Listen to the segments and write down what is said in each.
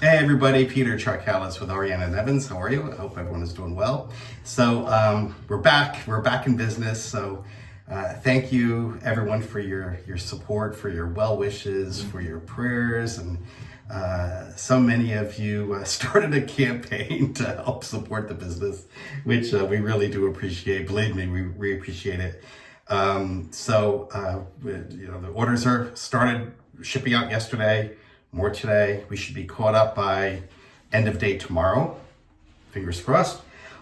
Hey everybody, Peter Charcalis with Ariana and Evans. How are you? I hope everyone is doing well. So we're back in business. So thank you everyone for your support, for your well wishes, for your prayers, and so many of you started a campaign to help support the business, which we really do appreciate. Believe me, we appreciate it. The orders are started shipping out yesterday. More today. We should be caught up by end of day tomorrow. Fingers crossed.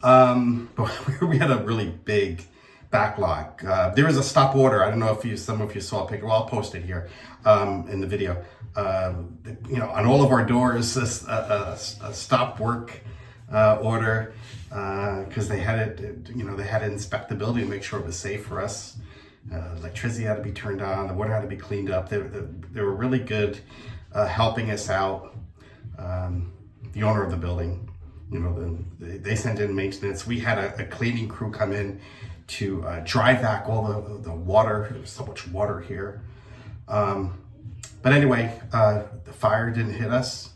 But we had a really big backlog. There was a stop order. I don't know if some of you saw a picture. Well, I'll post it here in the video. On all of our doors, a stop work order because they had to inspect the building to make sure it was safe for us. Electricity had to be turned on. The water had to be cleaned up. They were really good. Helping us out, the owner of the building, they sent in maintenance. We had a cleaning crew come in to dry vac all the water. There was so much water here. But anyway, the fire didn't hit us.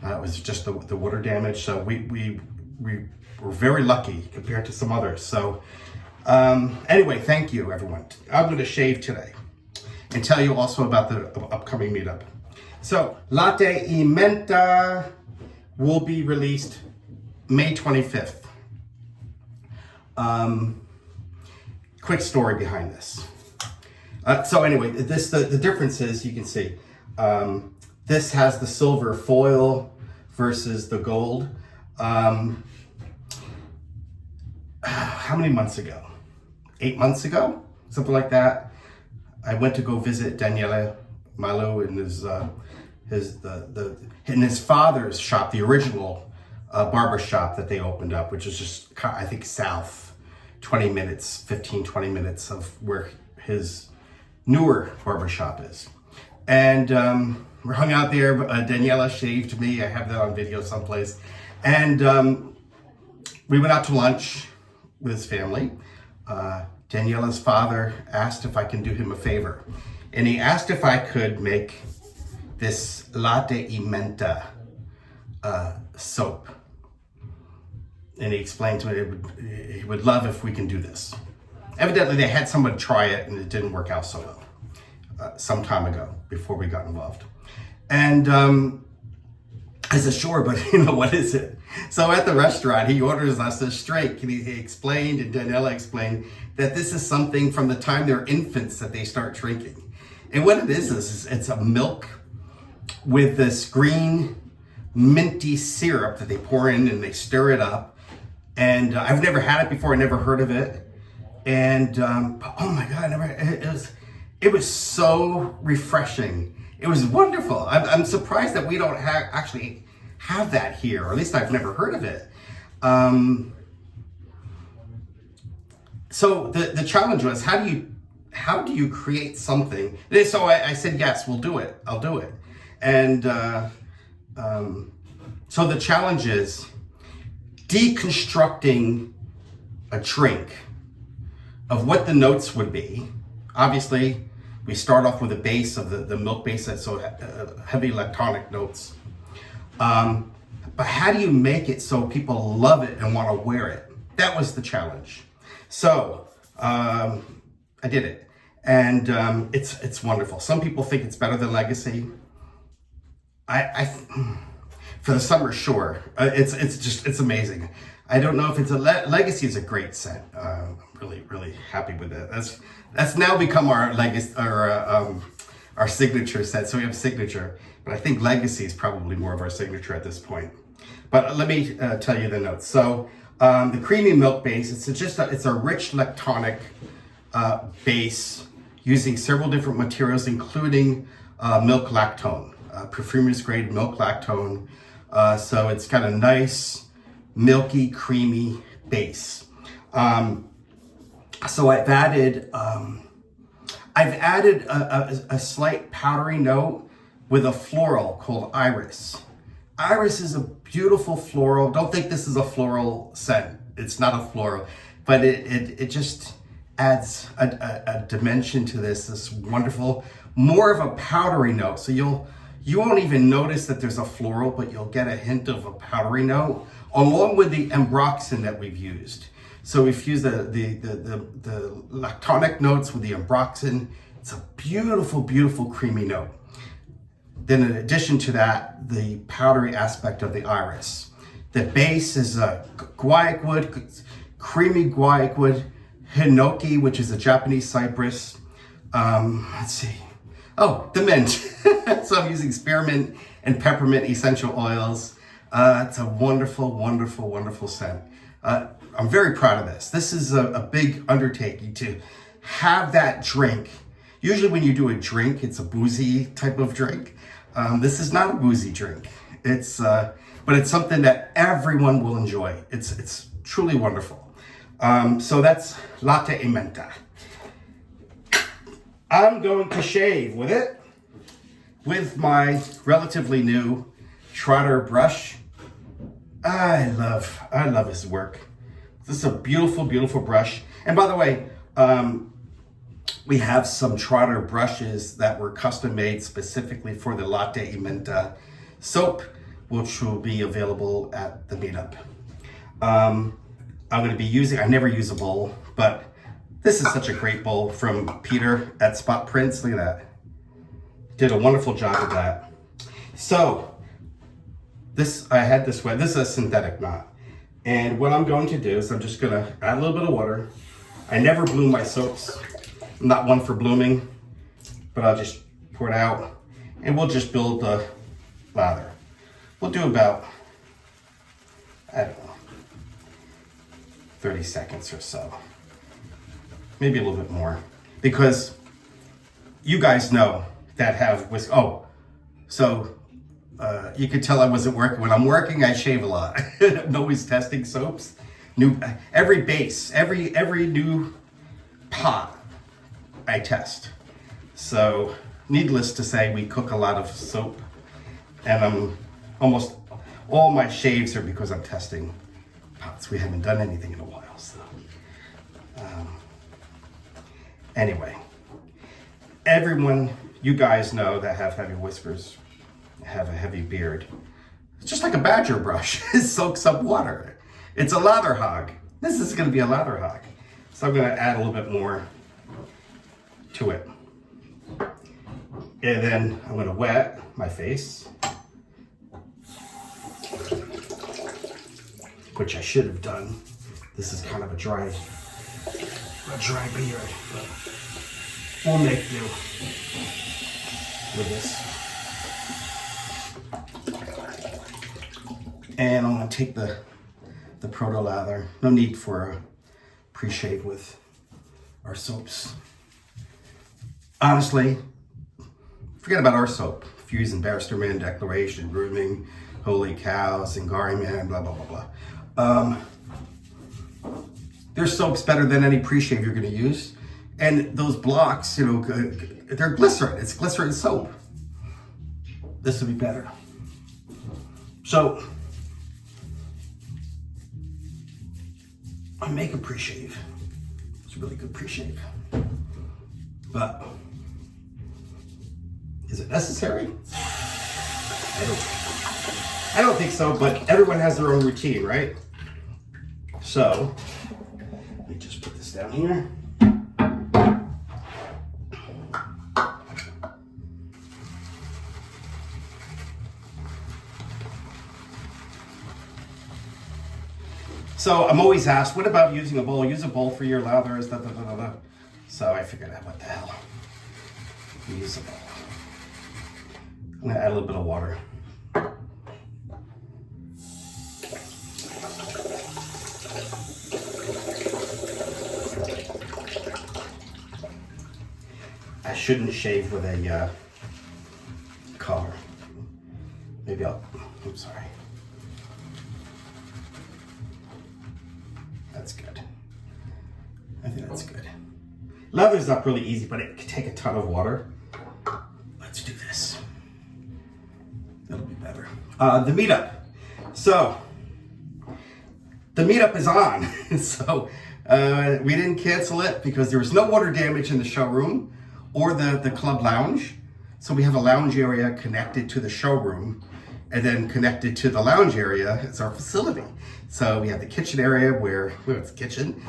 It was just the water damage. So we were very lucky compared to some others. So anyway, thank you everyone. I'm going to shave today and tell you also about the upcoming meetup. So, Latte e Menta will be released May 25th. Quick story behind this. The difference is, you can see, this has the silver foil versus the gold. How many months ago? 8 months ago? Something like that. I went to go visit Daniele, Maullu, in his father's shop, the original barber shop that they opened up, which is just, I think, south 20 minutes of where his newer barber shop is. And we hung out there. Daniela shaved me. I have that on video someplace. And we went out to lunch with his family. Daniela's father asked if I can do him a favor. And he asked if I could make this Latte e Menta soap. And he explained to me he would love if we can do this. Evidently, they had someone try it and it didn't work out so well some time ago before we got involved. And I said, sure, but what is it? So at the restaurant, he orders us a straight. And he explained, and Daniela explained, that this is something from the time they're infants that they start drinking. And what it is it's a milk with this green minty syrup that they pour in and they stir it up. And I've never had it before. I never heard of it. And oh my God, it was so refreshing. It was wonderful. I'm surprised that we don't actually have that here, or at least I've never heard of it. So the challenge was, how do you create something? So I said, yes, we'll do it. I'll do it. And so the challenge is deconstructing a drink of what the notes would be. Obviously, we start off with a base of the milk base that's so heavy lactonic notes. But how do you make it so people love it and want to wear it? That was the challenge. So I did it. And it's wonderful. Some people think it's better than Legacy. For the summer, sure. It's amazing. I don't know if it's Legacy is a great scent. I'm really happy with it. That's now become our legacy, our signature scent. So we have signature, but I think Legacy is probably more of our signature at this point. But let me tell you the notes. So the creamy milk base. It's a rich lactonic base using several different materials, including milk lactone, perfumer's grade milk lactone. So it's got a nice, milky, creamy base. So I've added a slight powdery note with a floral called Iris. Iris is a beautiful floral. Don't think this is a floral scent. It's not a floral, but it just adds a dimension to this wonderful, more of a powdery note. So You won't even notice that there's a floral, but you'll get a hint of a powdery note, along with the ambroxan that we've used. So we've used the lactonic notes with the ambroxan. It's a beautiful, beautiful creamy note. Then in addition to that, the powdery aspect of the iris. The base is a guaiac wood, creamy guaiac wood, hinoki, which is a Japanese cypress. Let's see. Oh, the mint. So I'm using spearmint and peppermint essential oils. It's a wonderful, wonderful, wonderful scent. I'm very proud of this. This is a big undertaking to have that drink. Usually when you do a drink, it's a boozy type of drink. This is not a boozy drink. But it's something that everyone will enjoy. It's truly wonderful. So that's Latte e Menta. I'm going to shave with it with my relatively new Trotter brush. I love his work. This is a beautiful, beautiful brush. And by the way, we have some Trotter brushes that were custom made specifically for the Latte e Menta soap, which will be available at the Meetup. I'm going to be using, I never use a bowl, but this is such a great bowl from Peter at Spot Prints. Look at that. Did a wonderful job with that. So I had this way. This is a synthetic knot. And what I'm going to do is I'm just going to add a little bit of water. I never bloom my soaps. I'm not one for blooming, but I'll just pour it out and we'll just build the lather. We'll do about, I don't know, 30 seconds or so. Maybe a little bit more, because you guys know that have whisk. Oh, so you could tell I wasn't working. When I'm working, I shave a lot. I'm always testing soaps. Every base, every new pot, I test. So needless to say, we cook a lot of soap, and almost all my shaves are because I'm testing pots. We haven't done anything in a while, so. Anyway, everyone, you guys know that have heavy whiskers, have a heavy beard. It's just like a badger brush. It soaks up water. It's a lather hog. This is going to be a lather hog. So I'm going to add a little bit more to it. And then I'm going to wet my face, which I should have done. This is kind of a dry beard, but we'll make do with this. And I'm going to take the proto lather. No need for a pre-shave with our soaps. Honestly, forget about our soap. If you're using Barrister Man, Declaration, Grooming, Holy Cow, Zingari Man, blah, blah, blah, blah. Their soap's better than any pre-shave you're going to use. And those blocks, they're glycerin. It's glycerin soap. This would be better. So, I make a pre-shave. It's a really good pre-shave. But, is it necessary? I don't think so, but everyone has their own routine, right? So, let me just put this down here. So I'm always asked, what about using a bowl? Use a bowl for your lathers, da, da, da, da, da. So I figured out, what the hell? Use a bowl. I'm gonna add a little bit of water. I shouldn't shave with a collar. Maybe I'm sorry. That's good. I think that's good. Leather's not really easy, but it can take a ton of water. Let's do this. That'll be better. The meetup. So, the meetup is on. So, we didn't cancel it because there was no water damage in the showroom or the club lounge. So we have a lounge area connected to the showroom, and then connected to the lounge area is our facility. So we have the kitchen area where it's kitchen,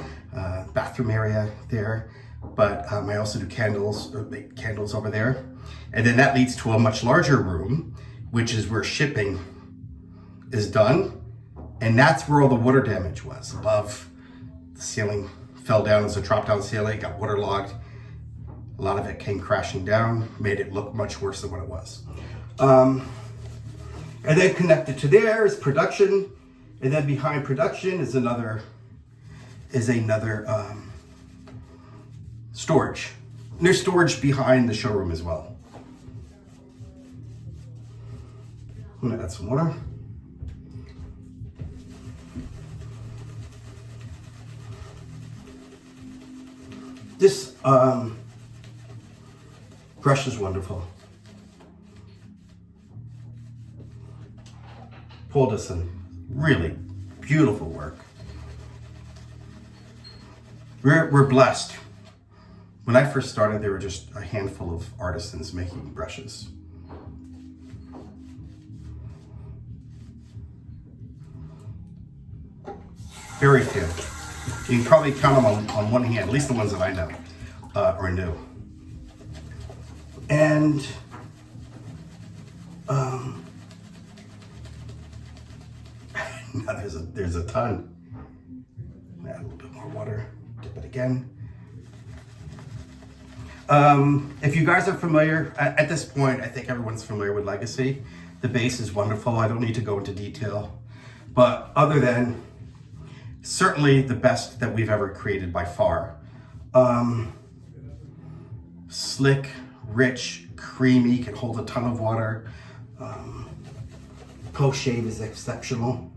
bathroom area there. But I also do candles, or make candles over there. And then that leads to a much larger room, which is where shipping is done. And that's where all the water damage was. Above, the ceiling fell down as a drop-down ceiling, got waterlogged. A lot of it came crashing down, made it look much worse than what it was. And then connected to there is production. And then behind production is another storage. And there's storage behind the showroom as well. I'm gonna add some water. This brush is wonderful. Paul does some really beautiful work. We're blessed. When I first started, there were just a handful of artisans making brushes. Very few. You can probably count them on one hand, at least the ones that I know or knew. And now there's a ton. Add a little bit more water, dip it again. If you guys are familiar, at this point, I think everyone's familiar with Legacy. The base is wonderful. I don't need to go into detail. But other than certainly the best that we've ever created by far. Slick, rich, creamy, can hold a ton of water. Post-shave is exceptional.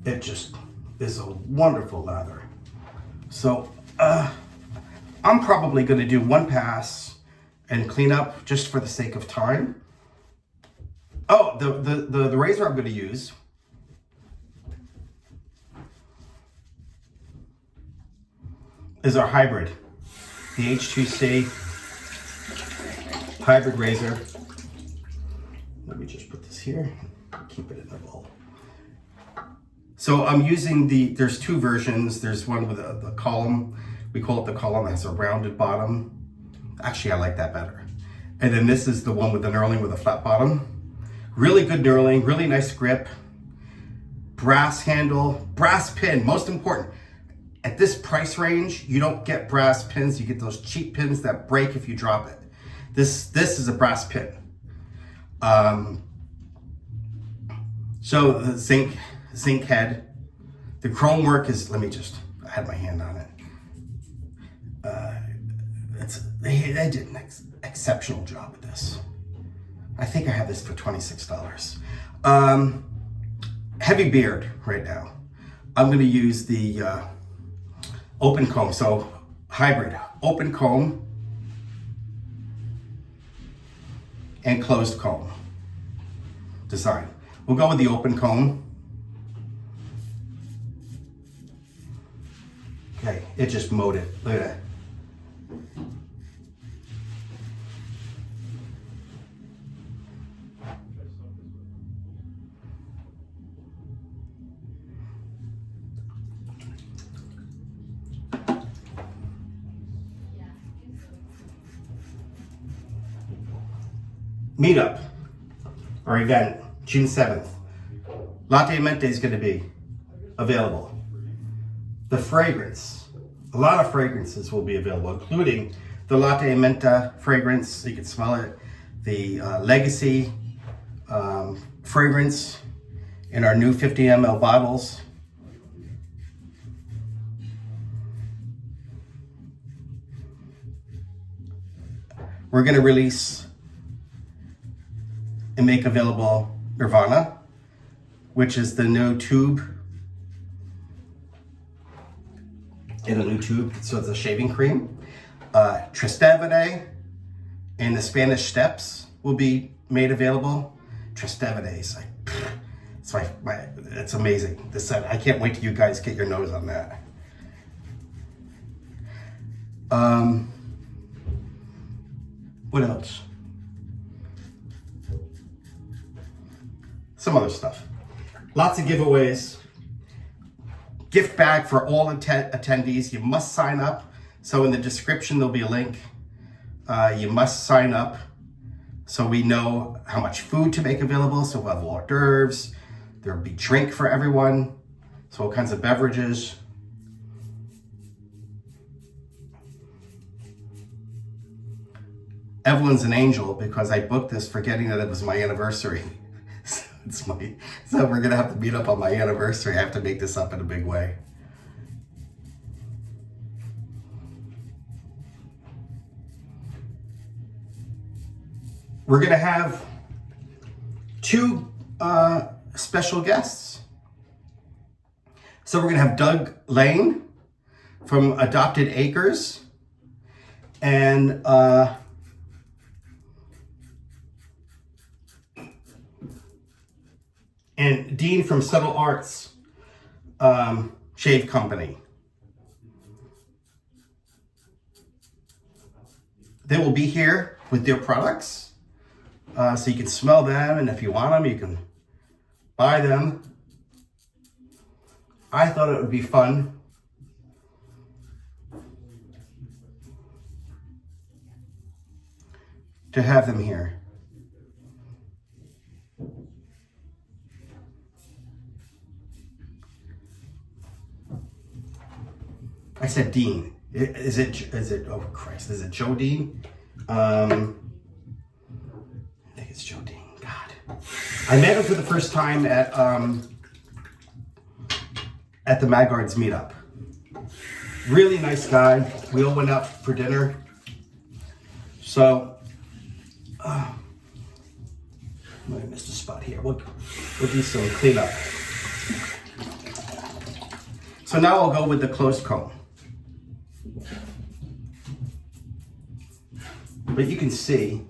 It just is a wonderful lather. So I'm probably going to do one pass and clean up just for the sake of time. Oh, the razor I'm going to use is our hybrid, the H2C hybrid razor. Let me just put this here, keep it in the bowl. So I'm using there's two versions. There's one with the column. We call it the column that has a rounded bottom. Actually, I like that better. And then this is the one with the knurling with a flat bottom. Really good knurling, really nice grip. Brass handle, brass pin, most important. At this price range, you don't get brass pins. You get those cheap pins that break if you drop it. This is a brass pin. So the zinc head. The chrome work is, I had my hand on it. They did an exceptional job with this. I think I have this for $26. Heavy beard right now. I'm gonna use the open comb, so hybrid, open comb and closed comb design. We'll go with the open comb. Okay, it just mowed it, look at that. Meetup, our event, June 7th. Latte Menta is going to be available. The fragrance, a lot of fragrances will be available, including the Latte Menta fragrance, so you can smell it, the Legacy fragrance in our new 50 ml bottles. We're going to release and make available Nirvana, which is the new tube. In a new tube, so it's a shaving cream. Trastevere and the Spanish Steps will be made available. Trastevere is it's amazing. I can't wait till you guys get your nose on that. What else? Some other stuff. Lots of giveaways. Gift bag for all attendees. You must sign up. So in the description, there'll be a link. You must sign up so we know how much food to make available. So we'll have hors d'oeuvres. There'll be drink for everyone. So all kinds of beverages. Evelyn's an angel because I booked this forgetting that it was my anniversary. So we're gonna have to meet up on my anniversary. I have to make this up in a big way. We're gonna have two special guests. So we're gonna have Doug Lane from Adopted Acres and Dean from Subtle Arts Shave Company. They will be here with their products, so you can smell them, and if you want them, you can buy them. I thought it would be fun to have them here. I said Dean. Is it, oh Christ, is it Joe Dean? I think it's Joe Dean, God. I met him for the first time at the Maggard's Meetup. Really nice guy. We all went out for dinner. So, I might have missed a spot here. We'll do some cleanup. So now I'll go with the closed comb. But you can see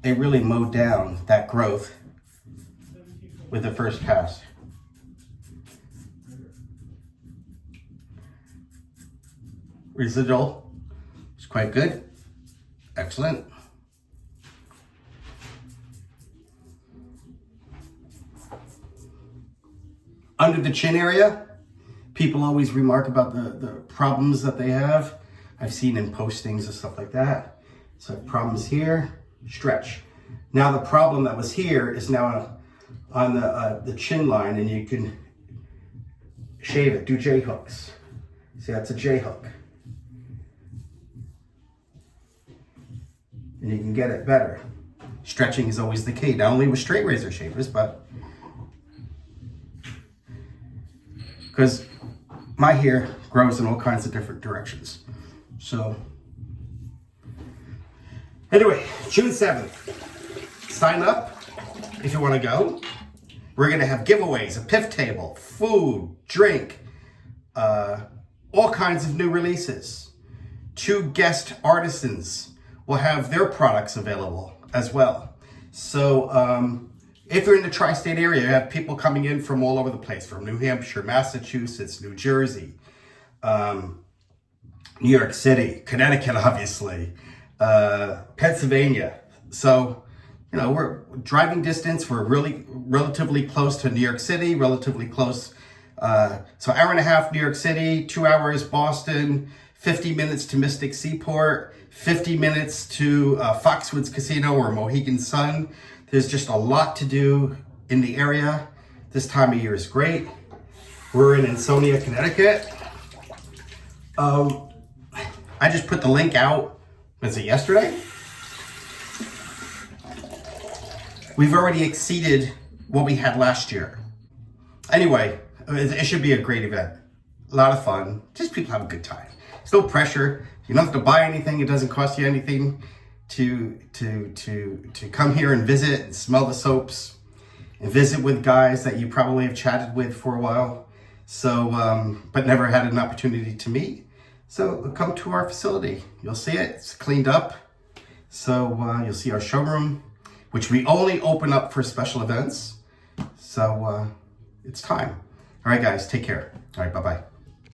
they really mowed down that growth with the first pass. Residual is quite good. Excellent. Under the chin area, people always remark about the problems that they have. I've seen in postings and stuff like that. So problems here, stretch. Now the problem that was here is now on the chin line, and you can shave it, do J hooks. See, that's a J hook. And you can get it better. Stretching is always the key, not only with straight razor shavers, but because my hair grows in all kinds of different directions. So, anyway, June 7th, sign up if you want to go. We're going to have giveaways, a piff table, food, drink, all kinds of new releases. 2 guest artisans will have their products available as well. So, if you're in the tri-state area, you have people coming in from all over the place, from New Hampshire, Massachusetts, New Jersey, New York City, Connecticut, obviously, Pennsylvania. So, you know, we're driving distance. We're really relatively close to New York City, relatively close. So hour and a half, New York City, 2 hours, Boston, 50 minutes to Mystic Seaport, 50 minutes to Foxwoods Casino or Mohegan Sun. There's just a lot to do in the area. This time of year is great. We're in Ansonia, Connecticut. I just put the link out, was it yesterday? We've already exceeded what we had last year. Anyway, it should be a great event. A lot of fun. Just people have a good time. There's no pressure. You don't have to buy anything. It doesn't cost you anything to come here and visit and smell the soaps and visit with guys that you probably have chatted with for a while. So, but never had an opportunity to meet. So come to our facility. You'll see it. It's cleaned up. So you'll see our showroom, which we only open up for special events. So it's time. All right, guys, take care. All right, bye-bye.